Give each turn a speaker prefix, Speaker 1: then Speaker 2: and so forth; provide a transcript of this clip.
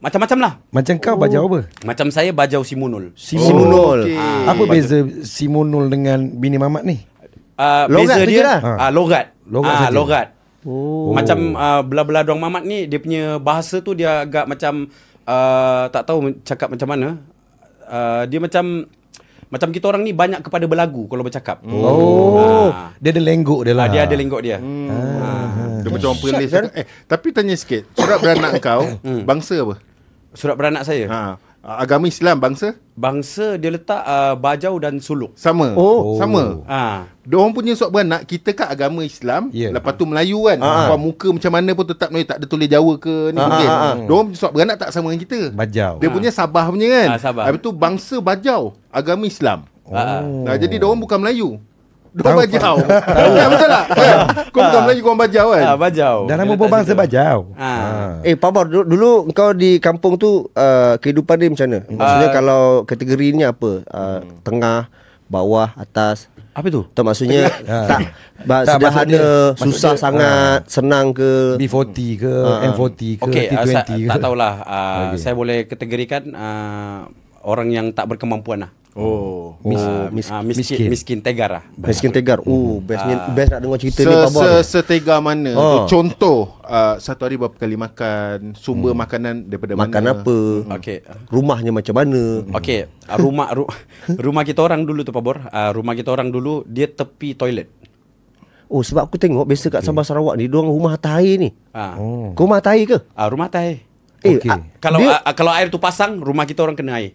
Speaker 1: Macam-macam lah.
Speaker 2: Macam kau bajau apa?
Speaker 1: Macam saya bajau Simunul.
Speaker 3: Simunul.
Speaker 2: Apa beza Simunul dengan bini mamat ni?
Speaker 1: Beza
Speaker 3: Logat tu je
Speaker 1: dia
Speaker 3: lah.
Speaker 1: logat.
Speaker 2: Logat saja.
Speaker 1: Logat.
Speaker 3: Oh.
Speaker 1: Macam belah-belah Dong Mamat ni, dia punya bahasa tu dia agak macam tak tahu cakap macam mana. Dia macam kita orang ni banyak kepada berlagu kalau bercakap.
Speaker 2: Dia ada lenggok dia lah.
Speaker 1: Dia ada lenggok dia.
Speaker 4: Dia macam orang Perlis. Tapi tanya sikit, surat beranak kau bangsa apa?
Speaker 1: Surat beranak saya.
Speaker 4: Agama Islam bangsa?
Speaker 1: Bangsa dia letak Bajau dan Suluk.
Speaker 4: Sama. Sama. Diorang punya surat beranak, kita kan agama Islam, lepas tu Melayu kan. Kau muka macam mana pun tetap Melayu, tak ada tulis Jawa ke ni mungkin. Diorang punya surat beranak tak sama dengan kita.
Speaker 2: Bajau.
Speaker 4: Dia punya Sabah punya kan.
Speaker 1: Sabah.
Speaker 4: Habis tu bangsa Bajau, agama Islam. Jadi diorang bukan Melayu. Diorang Bajau. Betul tak? Kau bukan Melayu, kau orang Bajau kan?
Speaker 1: Bajau.
Speaker 2: Dan nama pun bangsa bajau.
Speaker 3: Pak Bor, dulu kau di kampung tu kehidupan dia macam mana? Maksudnya kalau kategorinya apa? Tengah, bawah, atas.
Speaker 1: Apa tu?
Speaker 3: Tak maksudnya sederhana, susah sangat, senang ke?
Speaker 2: B40 ke, M40 ke,
Speaker 1: Okey,
Speaker 2: T20 ke.
Speaker 1: tak tahulah. Saya boleh kategorikan orang yang tak berkemampuan lah. Miskin tegar lah.
Speaker 3: Miskin tegar. Best nak dengar cerita ni Pak Bor.
Speaker 4: Setega mana? Contoh, satu hari berapa kali makan, sumber makanan daripada
Speaker 3: Makan
Speaker 4: mana?
Speaker 3: apa?
Speaker 1: Okey.
Speaker 3: Rumahnya macam mana?
Speaker 1: Okey, rumah kita orang dulu tu Pak Bor. Rumah kita orang dulu dia tepi toilet.
Speaker 3: Sebab aku tengok biasa kat Sabah Sarawak ni diorang rumah atas air ni. Kau rumah atas air ke?
Speaker 1: Rumah atas air.
Speaker 2: Okey.
Speaker 1: Kalau air tu pasang, rumah kita orang kena air.